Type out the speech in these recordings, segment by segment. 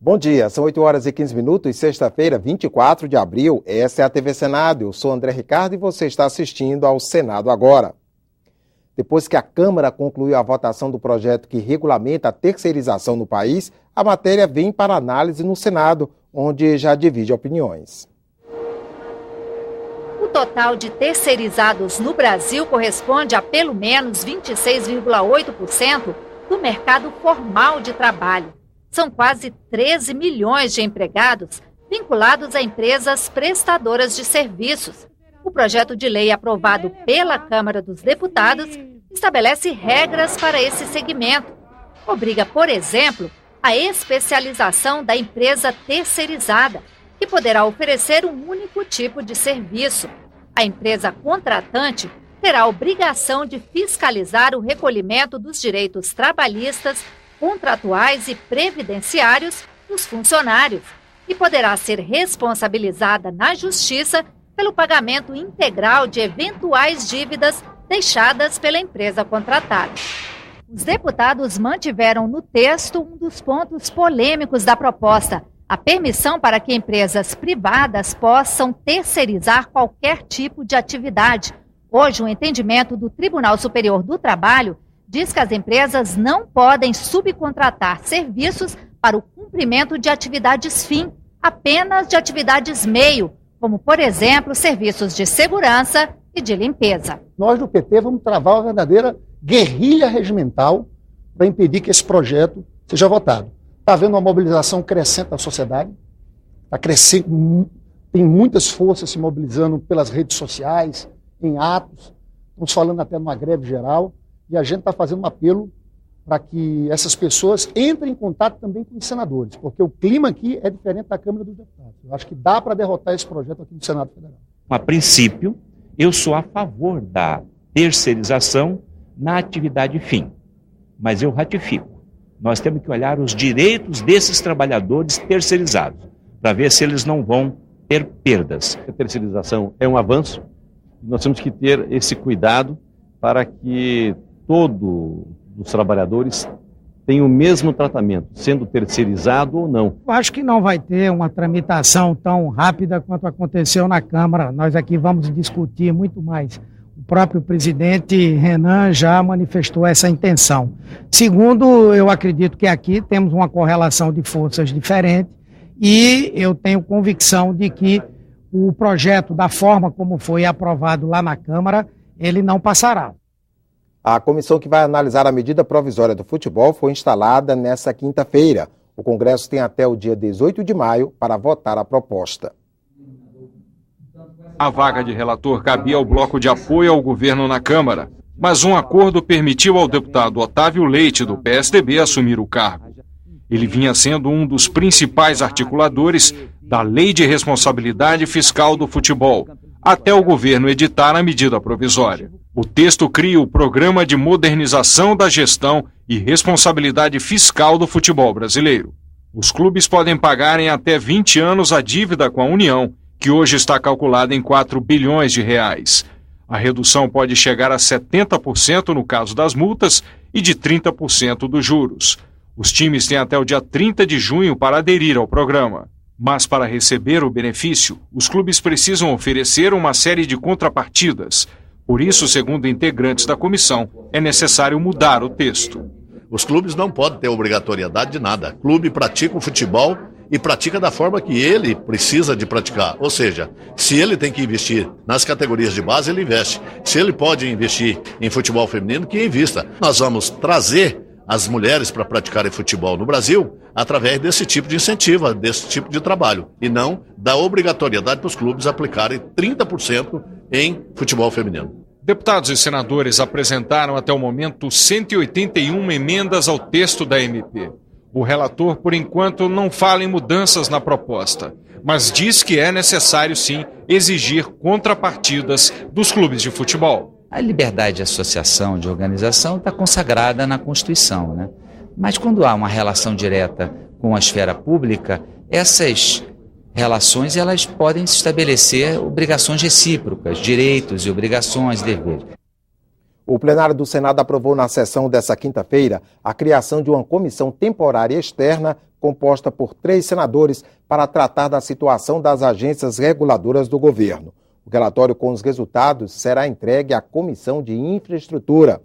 Bom dia, são 8 horas e 15 minutos, sexta-feira, 24 de abril. Essa é a TV Senado, eu sou André Ricardo e você está assistindo ao Senado Agora. Depois que a Câmara concluiu a votação do projeto que regulamenta a terceirização no país, a matéria vem para análise no Senado, onde já divide opiniões. O total de terceirizados no Brasil corresponde a pelo menos 26,8% do mercado formal de trabalho. São quase 13 milhões de empregados vinculados a empresas prestadoras de serviços. O projeto de lei aprovado pela Câmara dos Deputados estabelece regras para esse segmento. Obriga, por exemplo, a especialização da empresa terceirizada, que poderá oferecer um único tipo de serviço. A empresa contratante terá a obrigação de fiscalizar o recolhimento dos direitos trabalhistas, contratuais e previdenciários dos funcionários e poderá ser responsabilizada na Justiça pelo pagamento integral de eventuais dívidas deixadas pela empresa contratada. Os deputados mantiveram no texto um dos pontos polêmicos da proposta, a permissão para que empresas privadas possam terceirizar qualquer tipo de atividade. Hoje, o entendimento do Tribunal Superior do Trabalho diz que as empresas não podem subcontratar serviços para o cumprimento de atividades fim, apenas de atividades meio, como, por exemplo, serviços de segurança e de limpeza. Nós do PT vamos travar uma verdadeira guerrilha regimental para impedir que esse projeto seja votado. Está havendo uma mobilização crescente da sociedade, está crescendo, tem muitas forças se mobilizando pelas redes sociais, em atos, estamos falando até numa greve geral, e a gente está fazendo um apelo para que essas pessoas entrem em contato também com os senadores, porque o clima aqui é diferente da Câmara dos Deputados. Eu acho que dá para derrotar esse projeto aqui no Senado Federal. A princípio, eu sou a favor da terceirização na atividade fim, mas eu ratifico. Nós temos que olhar os direitos desses trabalhadores terceirizados, para ver se eles não vão ter perdas. A terceirização é um avanço, nós temos que ter esse cuidado para que todos os trabalhadores tenham o mesmo tratamento, sendo terceirizado ou não. Eu acho que não vai ter uma tramitação tão rápida quanto aconteceu na Câmara. Nós aqui vamos discutir muito mais. O próprio presidente Renan já manifestou essa intenção. Segundo, eu acredito que aqui temos uma correlação de forças diferente e eu tenho convicção de que o projeto, da forma como foi aprovado lá na Câmara, ele não passará. A comissão que vai analisar a medida provisória do futebol foi instalada nesta quinta-feira. O Congresso tem até o dia 18 de maio para votar a proposta. A vaga de relator cabia ao bloco de apoio ao governo na Câmara, mas um acordo permitiu ao deputado Otávio Leite, do PSDB, assumir o cargo. Ele vinha sendo um dos principais articuladores da Lei de Responsabilidade Fiscal do Futebol, até o governo editar a medida provisória. O texto cria o Programa de Modernização da Gestão e Responsabilidade Fiscal do Futebol Brasileiro. Os clubes podem pagar em até 20 anos a dívida com a União, que hoje está calculada em 4 bilhões de reais. A redução pode chegar a 70% no caso das multas e de 30% dos juros. Os times têm até o dia 30 de junho para aderir ao programa. Mas para receber o benefício, os clubes precisam oferecer uma série de contrapartidas. Por isso, segundo integrantes da comissão, é necessário mudar o texto. Os clubes não podem ter obrigatoriedade de nada. O clube pratica o futebol e pratica da forma que ele precisa de praticar. Ou seja, se ele tem que investir nas categorias de base, ele investe. Se ele pode investir em futebol feminino, que invista. Nós vamos trazer as mulheres para praticarem futebol no Brasil através desse tipo de incentivo, desse tipo de trabalho, e não da obrigatoriedade para os clubes aplicarem 30% em futebol feminino. Deputados e senadores apresentaram até o momento 181 emendas ao texto da MP. O relator, por enquanto, não fala em mudanças na proposta, mas diz que é necessário, sim, exigir contrapartidas dos clubes de futebol. A liberdade de associação, de organização, está consagrada na Constituição, né? Mas quando há uma relação direta com a esfera pública, essas relações elas podem estabelecer obrigações recíprocas, direitos e obrigações, deveres. O plenário do Senado aprovou na sessão dessa quinta-feira a criação de uma comissão temporária externa composta por 3 senadores, para tratar da situação das agências reguladoras do governo. O relatório com os resultados será entregue à Comissão de Infraestrutura.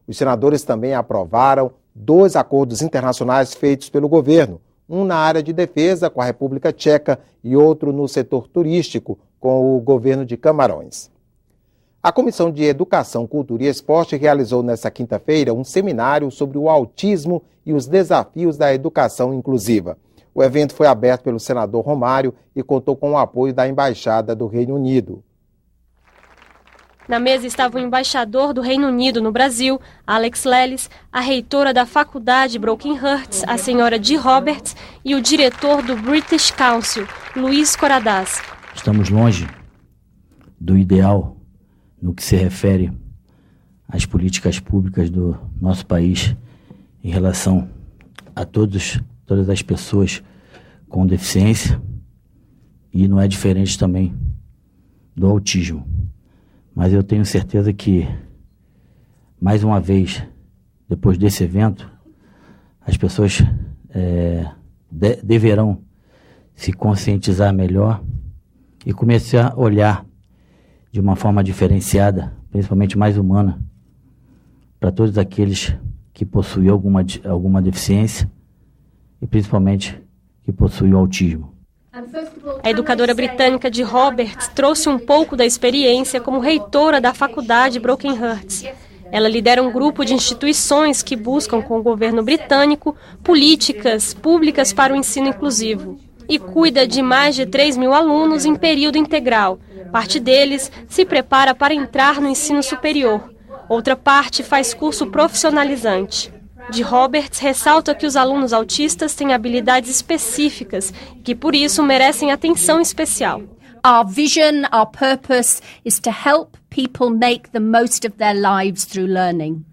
Os senadores também aprovaram 2 acordos internacionais feitos pelo governo, um na área de defesa com a República Tcheca e outro no setor turístico com o governo de Camarões. A Comissão de Educação, Cultura e Esporte realizou nesta quinta-feira um seminário sobre o autismo e os desafios da educação inclusiva. O evento foi aberto pelo senador Romário e contou com o apoio da Embaixada do Reino Unido. Na mesa estava o embaixador do Reino Unido no Brasil, Alex Lellis, a reitora da faculdade Brockenhurst, a senhora Dee Roberts, e o diretor do British Council, Luís Coradás. Estamos longe do ideal no que se refere às políticas públicas do nosso país em relação a todas as pessoas com deficiência, e não é diferente também do autismo. Mas eu tenho certeza que, mais uma vez, depois desse evento, as pessoas deverão se conscientizar melhor e começar a olhar de uma forma diferenciada, principalmente mais humana, para todos aqueles que possuem alguma deficiência e principalmente que possuem o autismo. A educadora britânica Dee Roberts trouxe um pouco da experiência como reitora da faculdade Brockenhurst. Ela lidera um grupo de instituições que buscam com o governo britânico políticas públicas para o ensino inclusivo e cuida de mais de 3.000 alunos em período integral. Parte deles se prepara para entrar no ensino superior. Outra parte faz curso profissionalizante. Dee Roberts ressalta que os alunos autistas têm habilidades específicas e que, por isso, merecem atenção especial. Our vision, our purpose is to help people make the most of their lives through learning.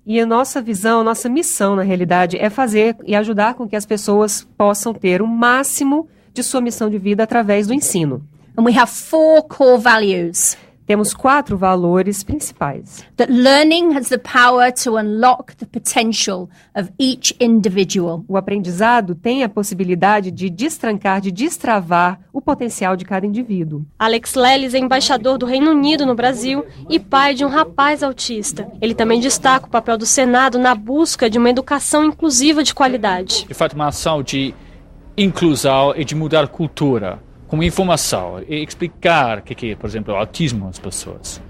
E a nossa visão, a nossa missão, na realidade, é fazer e ajudar com que as pessoas possam ter o máximo de sua missão de vida através do ensino. And we have 4 core values. Temos 4 valores principais. That learning has the power to unlock the potential of each individual. O aprendizado tem a possibilidade de destrancar, de destravar o potencial de cada indivíduo. Alex Lellis é embaixador do Reino Unido no Brasil e pai de um rapaz autista. Ele também destaca o papel do Senado na busca de uma educação inclusiva de qualidade. De fato, uma ação de inclusão e de mudar a cultura, com informação e explicar o que é, por exemplo, o autismo às pessoas.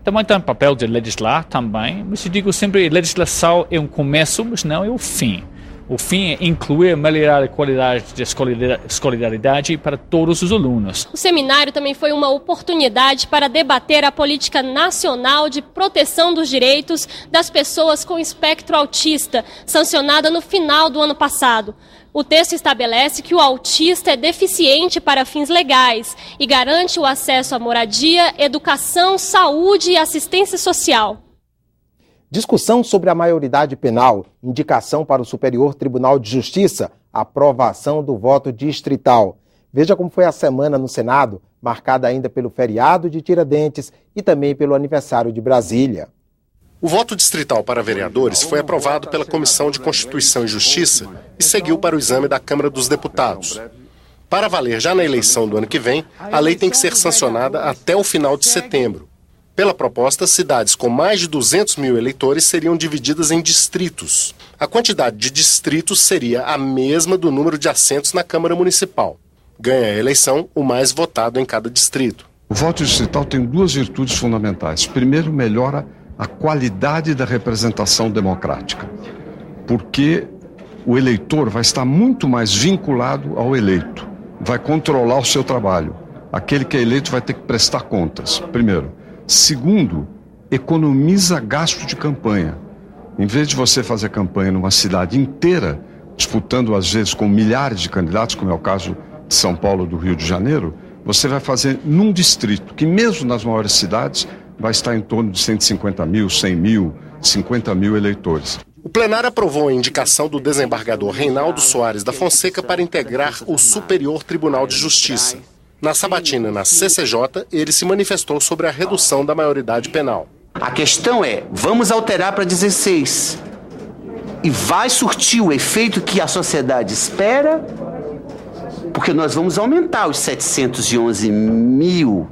Também tem o papel de legislar também, mas eu digo sempre que a legislação é um começo, mas não é o fim. O fim é incluir, melhorar a qualidade de escolaridade para todos os alunos. O seminário também foi uma oportunidade para debater a política nacional de proteção dos direitos das pessoas com espectro autista, sancionada no final do ano passado. O texto estabelece que o autista é deficiente para fins legais e garante o acesso à moradia, educação, saúde e assistência social. Discussão sobre a maioridade penal, indicação para o Superior Tribunal de Justiça, aprovação do voto distrital. Veja como foi a semana no Senado, marcada ainda pelo feriado de Tiradentes e também pelo aniversário de Brasília. O voto distrital para vereadores foi aprovado pela Comissão de Constituição e Justiça e seguiu para o exame da Câmara dos Deputados. Para valer já na eleição do ano que vem, a lei tem que ser sancionada até o final de setembro. Pela proposta, cidades com mais de 200 mil eleitores seriam divididas em distritos. A quantidade de distritos seria a mesma do número de assentos na Câmara Municipal. Ganha a eleição o mais votado em cada distrito. O voto distrital tem 2 virtudes fundamentais. Primeiro, melhora a qualidade da representação democrática, porque o eleitor vai estar muito mais vinculado ao eleito, vai controlar o seu trabalho. Aquele que é eleito vai ter que prestar contas, primeiro. Segundo, economiza gasto de campanha. Em vez de você fazer campanha numa cidade inteira, disputando às vezes com milhares de candidatos, como é o caso de São Paulo ou do Rio de Janeiro, você vai fazer num distrito, que mesmo nas maiores cidades, vai estar em torno de 150 mil, 100 mil, 50 mil eleitores. O plenário aprovou a indicação do desembargador Reinaldo Soares da Fonseca para integrar o Superior Tribunal de Justiça. Na sabatina na CCJ, ele se manifestou sobre a redução da maioridade penal. A questão é, vamos alterar para 16. e vai surtir o efeito que a sociedade espera, porque nós vamos aumentar os 711 mil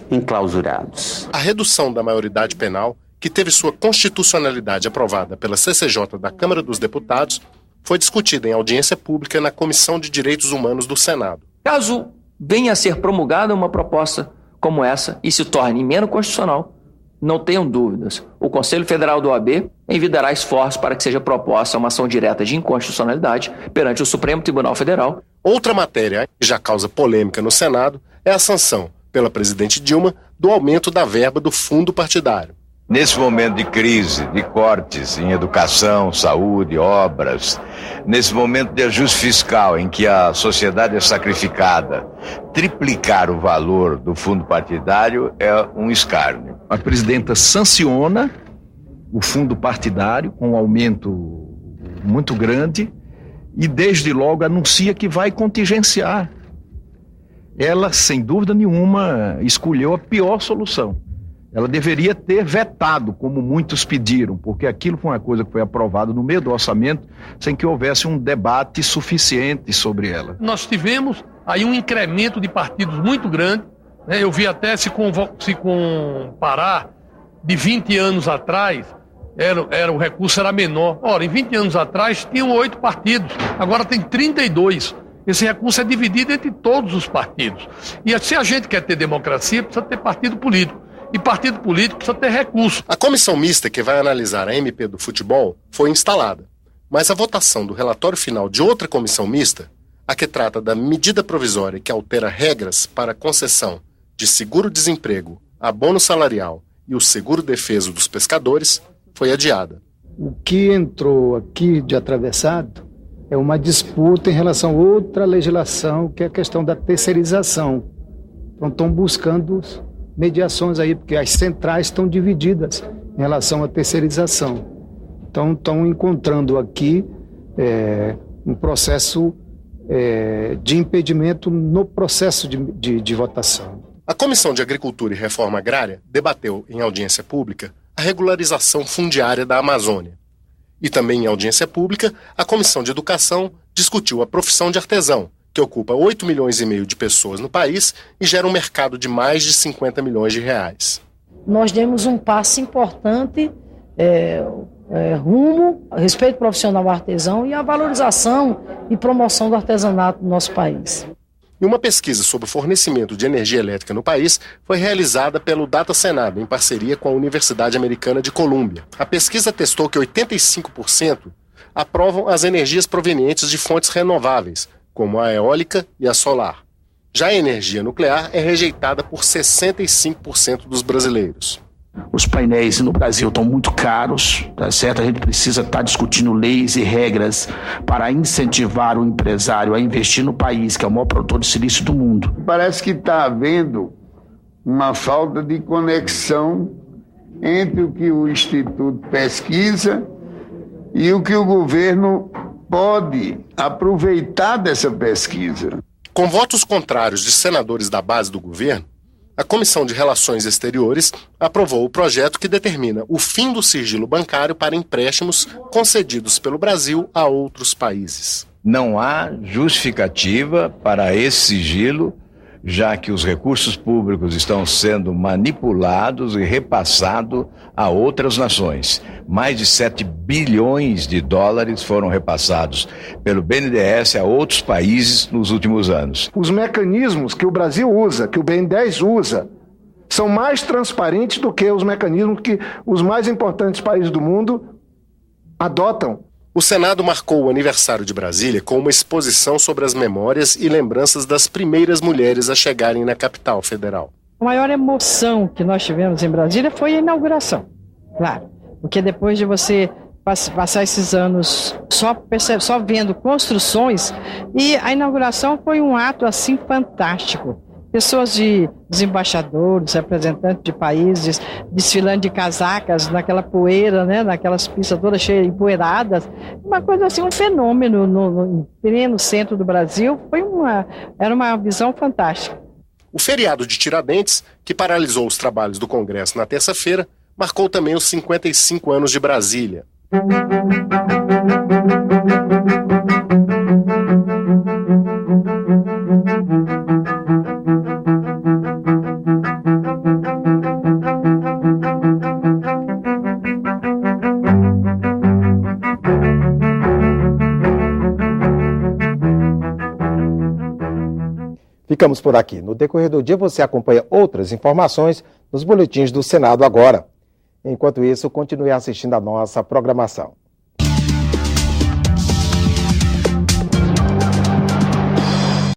enclausurados. A redução da maioridade penal, que teve sua constitucionalidade aprovada pela CCJ da Câmara dos Deputados, foi discutida em audiência pública na Comissão de Direitos Humanos do Senado. Caso venha a ser promulgada uma proposta como essa e se torne emenda constitucional, não tenham dúvidas, o Conselho Federal do OAB envidará esforços para que seja proposta uma ação direta de inconstitucionalidade perante o Supremo Tribunal Federal. Outra matéria que já causa polêmica no Senado é a sanção, pela presidente Dilma, do aumento da verba do fundo partidário. Nesse momento de crise, de cortes em educação, saúde, obras, nesse momento de ajuste fiscal em que a sociedade é sacrificada, triplicar o valor do fundo partidário é um escárnio. A presidenta sanciona o fundo partidário com um aumento muito grande e desde logo anuncia que vai contingenciar. Ela, sem dúvida nenhuma, escolheu a pior solução. Ela deveria ter vetado, como muitos pediram, porque aquilo foi uma coisa que foi aprovada no meio do orçamento, sem que houvesse um debate suficiente sobre ela. Nós tivemos aí um incremento de partidos muito grande, né? Eu vi até se comparar de 20 anos atrás, o recurso era menor. Ora, em 20 anos atrás tinham 8 partidos, agora tem 32. Esse recurso é dividido entre todos os partidos. E se a gente quer ter democracia, precisa ter partido político. E partido político precisa ter recurso. A comissão mista que vai analisar a MP do futebol foi instalada, mas a votação do relatório final de outra comissão mista, a que trata da medida provisória que altera regras para a concessão de seguro-desemprego, abono salarial e o seguro-defeso dos pescadores, foi adiada. O que entrou aqui de atravessado é uma disputa em relação a outra legislação, que é a questão da terceirização. Então estão buscando mediações aí, porque as centrais estão divididas em relação à terceirização. Então, estão encontrando aqui um processo de impedimento no processo de votação. A Comissão de Agricultura e Reforma Agrária debateu em audiência pública a regularização fundiária da Amazônia. E também em audiência pública, a Comissão de Educação discutiu a profissão de artesão, que ocupa 8 milhões e meio de pessoas no país e gera um mercado de mais de 50 milhões de reais. Nós demos um passo importante rumo ao respeito profissional ao artesão e à valorização e promoção do artesanato no nosso país. E uma pesquisa sobre o fornecimento de energia elétrica no país foi realizada pelo Data Senado, em parceria com a Universidade Americana de Colômbia. A pesquisa testou que 85% aprovam as energias provenientes de fontes renováveis, como a eólica e a solar. Já a energia nuclear é rejeitada por 65% dos brasileiros. Os painéis no Brasil estão muito caros, tá certo? A gente precisa estar discutindo leis e regras para incentivar o empresário a investir no país, que é o maior produtor de silício do mundo. Parece que está havendo uma falta de conexão entre o que o Instituto pesquisa e o que o governo pode aproveitar dessa pesquisa. Com votos contrários de senadores da base do governo, a Comissão de Relações Exteriores aprovou o projeto que determina o fim do sigilo bancário para empréstimos concedidos pelo Brasil a outros países. Não há justificativa para esse sigilo, já que os recursos públicos estão sendo manipulados e repassados a outras nações. Mais de 7 bilhões de dólares foram repassados pelo BNDES a outros países nos últimos anos. Os mecanismos que o Brasil usa, que o BNDES usa, são mais transparentes do que os mecanismos que os mais importantes países do mundo adotam. O Senado marcou o aniversário de Brasília com uma exposição sobre as memórias e lembranças das primeiras mulheres a chegarem na capital federal. A maior emoção que nós tivemos em Brasília foi a inauguração, claro. Porque depois de você passar esses anos só vendo construções, e a inauguração foi um ato assim fantástico. Pessoas dos embaixadores, representantes de países, desfilando de casacas naquela poeira, né, naquelas pistas todas cheias de empoeiradas. Uma coisa assim, um fenômeno no pleno centro do Brasil. Era uma visão fantástica. O feriado de Tiradentes, que paralisou os trabalhos do Congresso na terça-feira, marcou também os 55 anos de Brasília. Ficamos por aqui. No decorrer do dia você acompanha outras informações nos boletins do Senado Agora. Enquanto isso, continue assistindo a nossa programação.